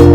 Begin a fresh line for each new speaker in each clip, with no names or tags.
I'm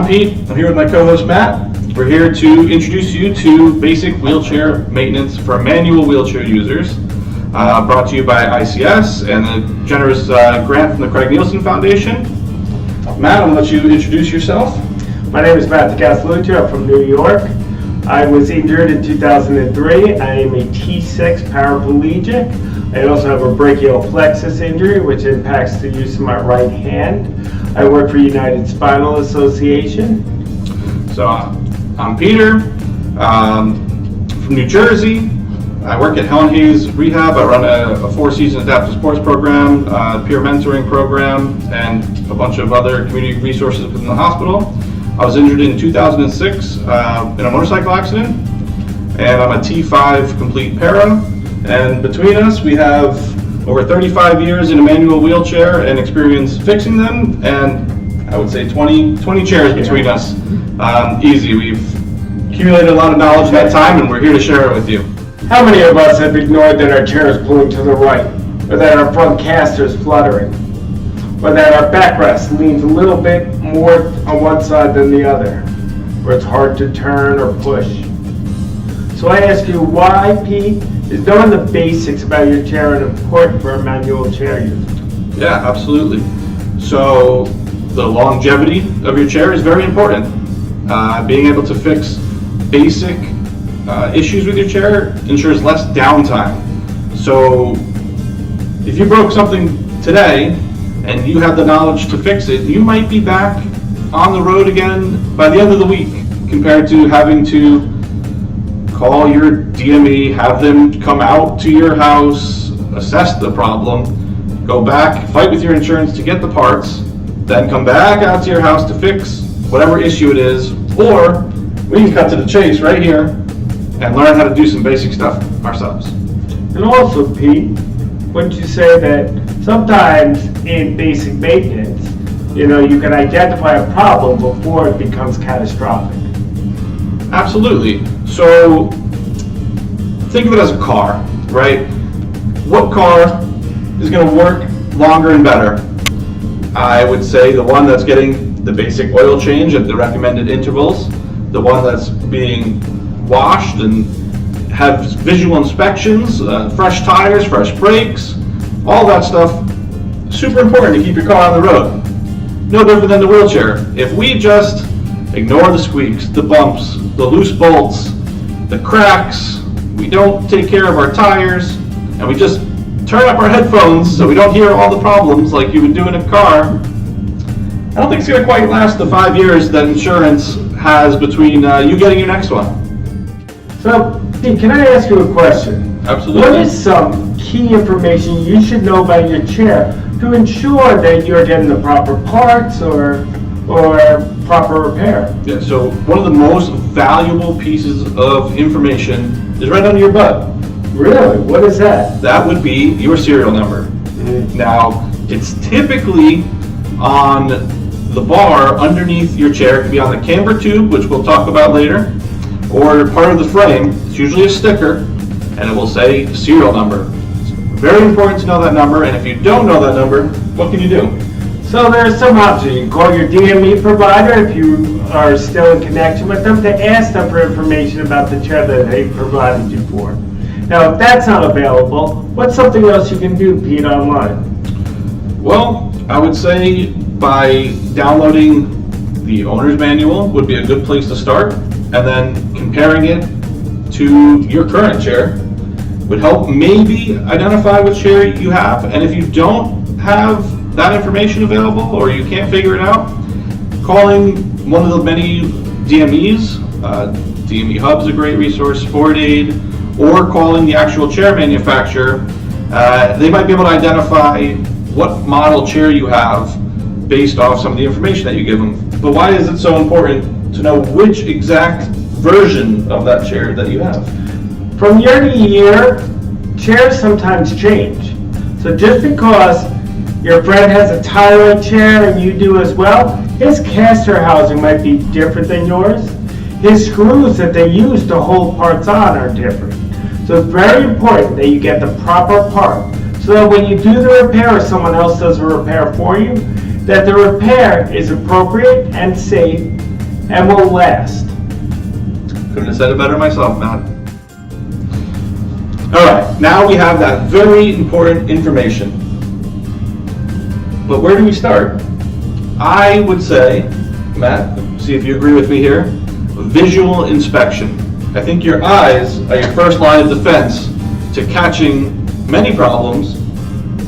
Pete. I'm here with my co-host Matt. We're here to introduce you to basic wheelchair maintenance for manual wheelchair users. Brought to you by ICS and a generous grant from the Craig Nielsen Foundation. Matt, I'm going to let you introduce yourself.
My name is Matt DeCastellucci. I'm from New York. I was injured in 2003. I am a T6 paraplegic. I also have a brachial plexus injury, which impacts the use of my right hand. I work for United Spinal Association.
So I'm Peter from New Jersey. I work at Helen Hayes Rehab. I run a 4-season adaptive sports program, peer mentoring program, and a bunch of other community resources within the hospital. I was injured in 2006 in a motorcycle accident, and I'm a T5 complete para. And between us, we have over 35 years in a manual wheelchair and experience fixing them, and I would say 20 chairs between us. Easy. We've accumulated a lot of knowledge in that time, and we're here to share it with you.
How many of us have ignored that our chair is pulling to the right, or that our front caster is fluttering, or that our backrest leans a little bit more on one side than the other, or it's hard to turn or push? So I ask you, why, Pete, is knowing the basics about your chair important for a manual chair user?
Yeah, absolutely. So the longevity of your chair is very important. Being able to fix basic issues with your chair ensures less downtime. So if you broke something today and you have the knowledge to fix it, you might be back on the road again by the end of the week, compared to having to call your DME, have them come out to your house, assess the problem, go back, fight with your insurance to get the parts, then come back out to your house to fix whatever issue it is. Or we can cut to the chase right here and learn how to do some basic stuff ourselves.
And also, Pete, wouldn't you say that sometimes in basic maintenance, you can identify a problem before it becomes catastrophic?
Absolutely. So think of it as a car, right? What car is going to work longer and better? I would say the one that's getting the basic oil change at the recommended intervals, the one that's being washed and have visual inspections, fresh tires, fresh brakes, all that stuff. Super important to keep your car on the road. No different than the wheelchair. If we just ignore the squeaks, the bumps, the loose bolts, the cracks, we don't take care of our tires, and we just turn up our headphones so we don't hear all the problems like you would do in a car, I don't think it's going to quite last the 5 years that insurance has between you getting your next one.
So, Pete, can I ask you a question?
Absolutely.
What is some key information you should know about your chair to ensure that you're getting the proper parts or proper repair?
Yeah, so one of the most valuable pieces of information is right under your butt.
Really? What is that?
That would be your serial number. Now, it's typically on the bar underneath your chair. It could be on the camber tube, which we'll talk about later, or part of the frame. It's usually a sticker, and it will say serial number. It's very important to know that number, and if you don't know that number, what can you do?
So there's some options. You can call your DME provider if you are still in connection with them to ask them for information about the chair that they provided you for. Now, if that's not available, what's something else you can do, Pete, online?
Well, I would say by downloading the owner's manual would be a good place to start, and then comparing it to your current chair would help maybe identify which chair you have. And if you don't have that information available or you can't figure it out, calling one of the many DMEs, DME Hub's a great resource, Ford Aid, or calling the actual chair manufacturer, they might be able to identify what model chair you have based off some of the information that you give them. But why is it so important to know which exact version of that chair that you have?
From year to year, chairs sometimes change. So just because your friend has a tie-away chair and you do as well, his caster housing might be different than yours. His screws that they use to hold parts on are different. So it's very important that you get the proper part, so that when you do the repair or someone else does a repair for you, that the repair is appropriate and safe and will last.
Couldn't have said it better myself, Matt. All right, now we have that very important information. But where do we start? I would say, Matt, see if you agree with me here, visual inspection. I think your eyes are your first line of defense to catching many problems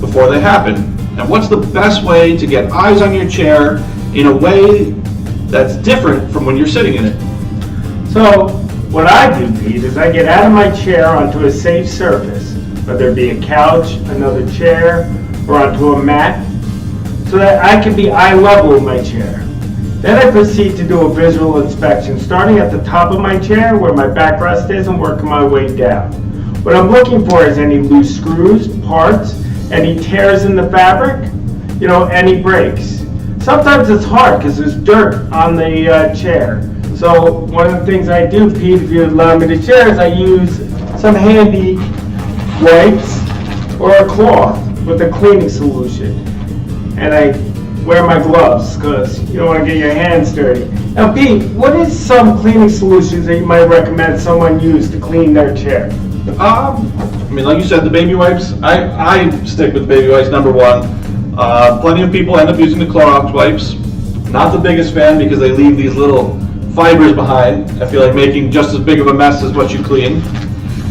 before they happen. And what's the best way to get eyes on your chair in a way that's different from when you're sitting in it?
So what I do, Pete, is I get out of my chair onto a safe surface, whether it be a couch, another chair, or onto a mat, so that I can be eye level with my chair. Then I proceed to do a visual inspection, starting at the top of my chair where my backrest is and working my way down. What I'm looking for is any loose screws, parts, any tears in the fabric, any breaks. Sometimes it's hard because there's dirt on the chair. So one of the things I do, Pete, if you allow me to share, is I use some handy wipes or a cloth with a cleaning solution. And I wear my gloves because you don't want to get your hands dirty. Now, Pete, what is some cleaning solutions that you might recommend someone use to clean their chair?
Like you said, the baby wipes, I stick with baby wipes, number one. Plenty of people end up using the Clorox wipes. Not the biggest fan because they leave these little fibers behind. I feel like making just as big of a mess as what you clean.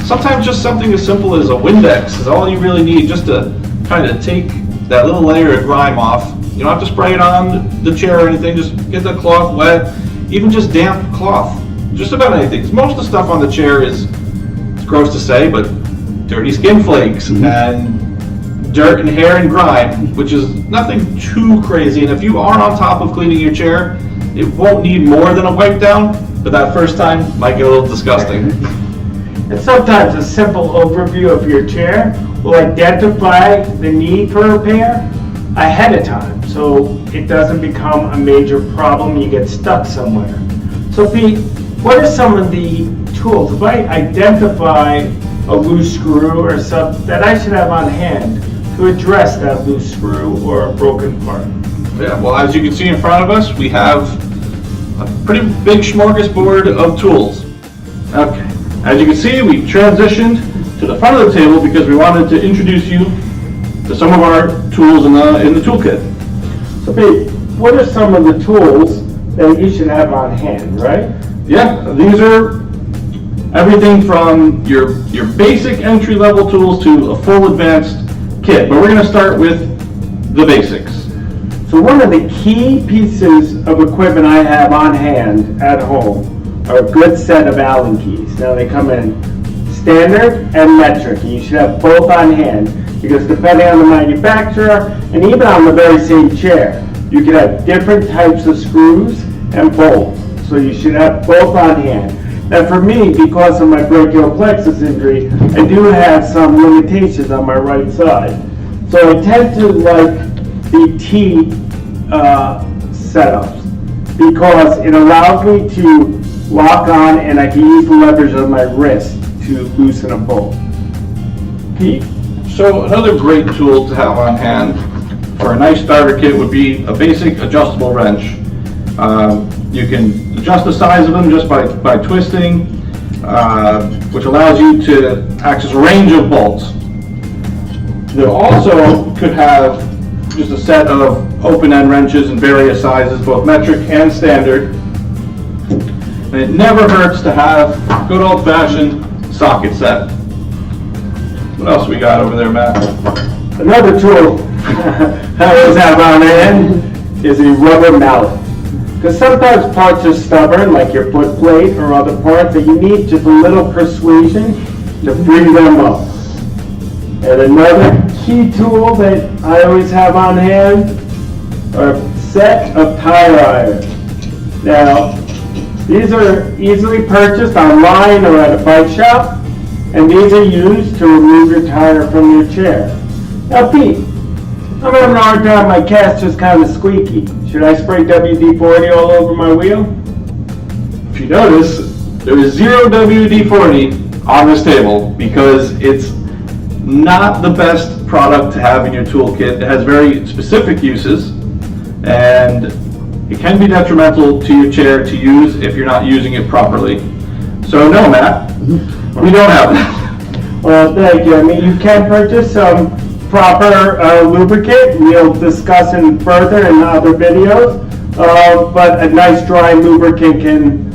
Sometimes just something as simple as a Windex is all you really need just to kind of take that little layer of grime off. You don't have to spray it on the chair or anything, just get the cloth wet, even just damp cloth, just about anything. 'Cause most of the stuff on the chair it's gross to say, but dirty skin flakes and dirt and hair and grime, which is nothing too crazy. And if you are on top of cleaning your chair, it won't need more than a wipe down, but that first time might get a little disgusting.
And sometimes a simple overview of your chair will identify the need for repair ahead of time, so it doesn't become a major problem and you get stuck somewhere. So Pete, what are some of the tools, if I identify a loose screw or something, that I should have on hand to address that loose screw or a broken part?
Yeah, well, as you can see in front of us, we have a pretty big smorgasbord of tools. Okay, as you can see, we transitioned to the front of the table because we wanted to introduce you to some of our tools in the toolkit.
So Pete, what are some of the tools that you should have on hand, right?
Yeah, these are everything from your basic entry-level tools to a full advanced kit, but we're going to start with the basics.
So one of the key pieces of equipment I have on hand at home are a good set of Allen keys. Now they come in standard and metric, and you should have both on hand, because depending on the manufacturer and even on the very same chair, you can have different types of screws and bolts. So you should have both on hand. Now for me, because of my brachial plexus injury, I do have some limitations on my right side. So I tend to like the T setups because it allows me to lock on and I can use the leverage of my wrist to loosen a bolt. Pete?
So another great tool to have on hand for a nice starter kit would be a basic adjustable wrench. You can adjust the size of them just by twisting, which allows you to access a range of bolts. You also could have just a set of open-end wrenches in various sizes, both metric and standard. And it never hurts to have good old-fashioned socket set. What else we got over there, Matt?
Another tool I always have on hand is a rubber mallet. Because sometimes parts are stubborn, like your foot plate or other parts, that you need just a little persuasion to free them up. And another key tool that I always have on hand are a set of tire irons. Now, these are easily purchased online or at a bike shop, and these are used to remove your tire from your chair. Now, Pete, I'm having a hard time, my caster's kind of squeaky. Should I spray WD-40 all over my wheel?
If you notice, there is zero WD-40 on this table because it's not the best product to have in your toolkit. It has very specific uses, and it can be detrimental to your chair to use if you're not using it properly. So no, Matt, we don't have that.
Well, thank you. I mean, you can purchase some proper lubricant. We'll discuss it further in other videos. But a nice dry lubricant can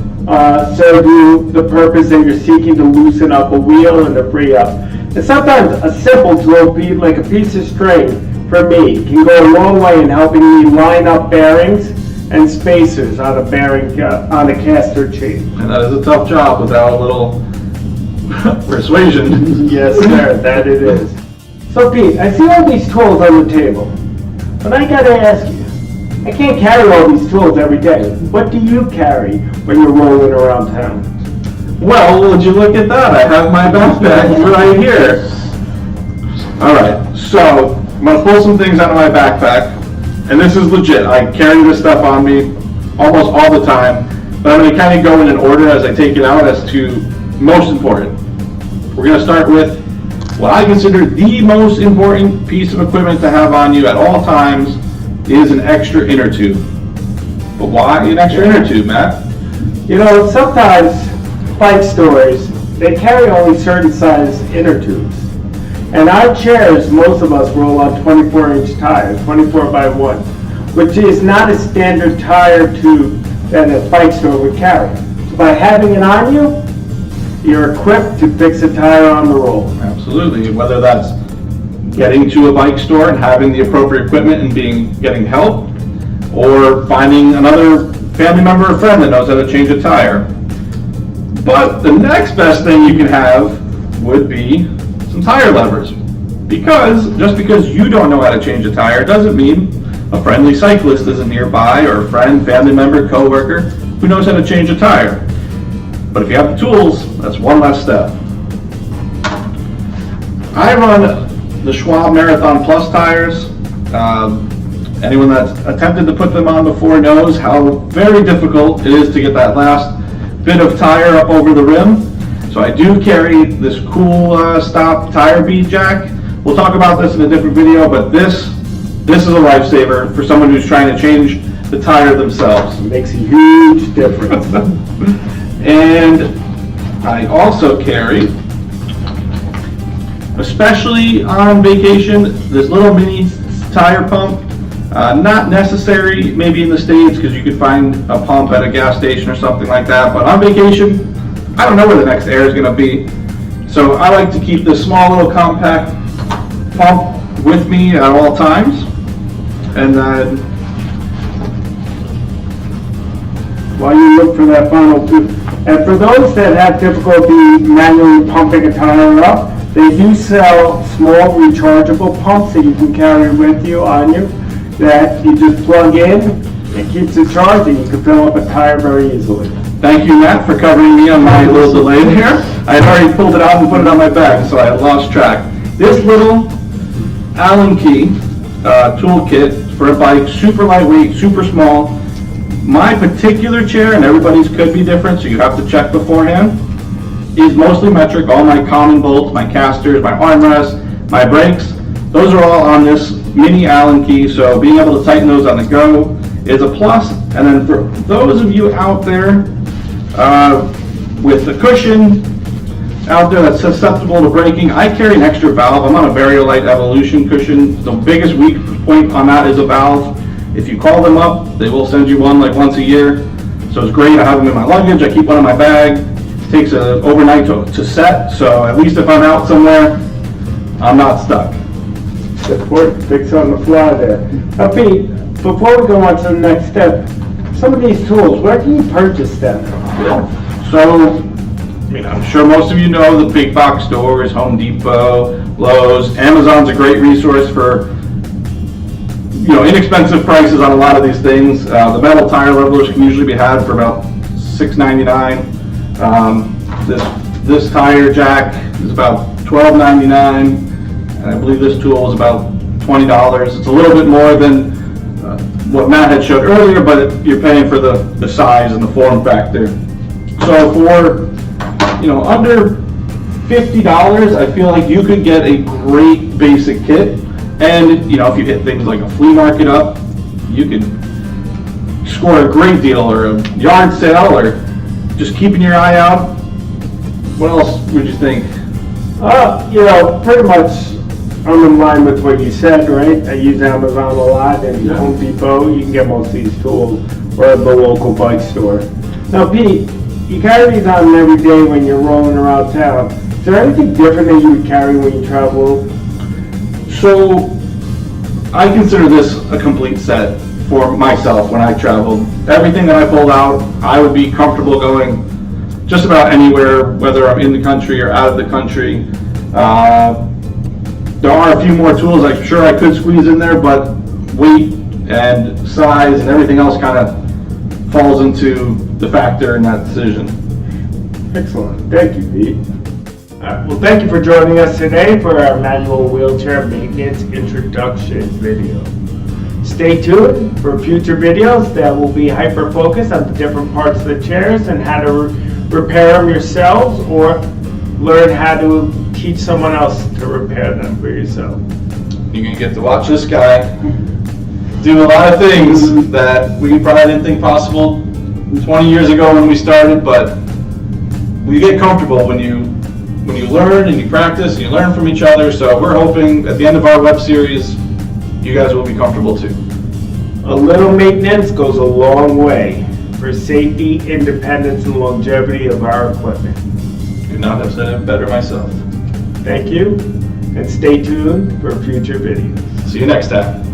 serve you the purpose that you're seeking to loosen up a wheel and to free up. And sometimes a simple tool, like a piece of string, for me, can go a long way in helping me line up bearings and spacers on a bearing on a caster chain.
And that is a tough job without a little persuasion.
Yes, sir, that it is. So Pete, I see all these tools on the table, but I gotta ask you, I can't carry all these tools every day. What do you carry when you're rolling around town?
Well, would you look at that? I have my backpack right here. All right, so I'm gonna pull some things out of my backpack, and this is legit. I carry this stuff on me almost all the time, but I'm gonna kind of go in an order as I take it out as to most important. We're gonna start with what I consider the most important piece of equipment to have on you at all times is an extra inner tube. But why an extra inner tube, Matt?
You know, sometimes bike stores, they carry only certain size inner tubes. And our chairs, most of us roll on 24-inch tires, 24 by 1, which is not a standard tire tube that a bike store would carry. So by having it on you, you're equipped to fix a tire on the roll.
Absolutely, whether that's getting to a bike store and having the appropriate equipment and getting help, or finding another family member or friend that knows how to change a tire. But the next best thing you can have would be some tire levers. Because just because you don't know how to change a tire doesn't mean a friendly cyclist isn't nearby, or a friend, family member, coworker who knows how to change a tire. But if you have the tools, that's one less step. I run the Schwab Marathon Plus tires. Anyone that's attempted to put them on before knows how very difficult it is to get that last bit of tire up over the rim. So I do carry this cool stop tire bead jack. We'll talk about this in a different video, but this is a lifesaver for someone who's trying to change the tire themselves.
It makes a huge difference.
And I also carry, especially on vacation, this little mini tire pump. Not necessary maybe in the States because you could find a pump at a gas station or something like that, but on vacation, I don't know where the next air is going to be. So I like to keep this small little compact pump with me at all times. And then
while you look for that final tube, and for those that have difficulty manually pumping a tire up, they do sell small rechargeable pumps that you can carry with you on you, that you just plug in, it keeps it charged, and you can fill up a tire very easily.
Thank you, Matt, for covering me on my little delay there. I had already pulled it out and put it on my bag, so I had lost track. This little Allen key toolkit for a bike, super lightweight, super small. My particular chair, and everybody's could be different, so you have to check beforehand, is mostly metric. All my common bolts, my casters, my armrests, my brakes, those are all on this mini Allen key, so being able to tighten those on the go is a plus. And then for those of you out there with the cushion out there that's susceptible to breaking, I carry an extra valve. I'm on a Variolite Evolution cushion. The biggest weak point on that is a valve. If you call them up, they will send you one like once a year. So it's great. I have them in my luggage. I keep one in my bag. It takes overnight to set, so at least if I'm out somewhere, I'm not stuck.
Good work, fix on the fly there. Now Pete, before we go on to the next step, some of these tools, where can you purchase them?
So, I'm sure most of you know the big box stores, Home Depot, Lowe's. Amazon's a great resource for inexpensive prices on a lot of these things. The metal tire levelers can usually be had for about $6.99. This tire jack is about $12.99, and I believe this tool is about $20. It's a little bit more than what Matt had showed earlier, but you're paying for the size and the form factor. So for under $50, I feel like you could get a great basic kit. And, you know, if you hit things like a flea market up, you can score a great deal, or a yard sale, or just keeping your eye out. What else would you think?
Pretty much I'm in line with what you said, right? I use Amazon a lot, and
Yeah.
Home Depot, you can get most of these tools, or at the local bike store. Now, Pete, you carry these on every day when you're rolling around town. Is there anything different that you would carry when you travel?
So, I consider this a complete set for myself when I traveled. Everything that I pulled out, I would be comfortable going just about anywhere, whether I'm in the country or out of the country. There are a few more tools I'm sure I could squeeze in there, but weight and size and everything else kind of falls into the factor in that decision.
Excellent. Thank you, Pete. Well, thank you for joining us today for our manual wheelchair maintenance introduction video. Stay tuned for future videos that will be hyper-focused on the different parts of the chairs and how to repair them yourselves, or learn how to teach someone else to repair them for yourself.
You're gonna get to watch this guy do a lot of things that we probably didn't think possible 20 years ago when we started, but we get comfortable when you learn and you practice and you learn from each other. So we're hoping at the end of our web series, you guys will be comfortable too.
A little maintenance goes a long way for safety, independence, and longevity of our equipment.
Could not have said it better myself.
Thank you, and stay tuned for future videos.
See you next time.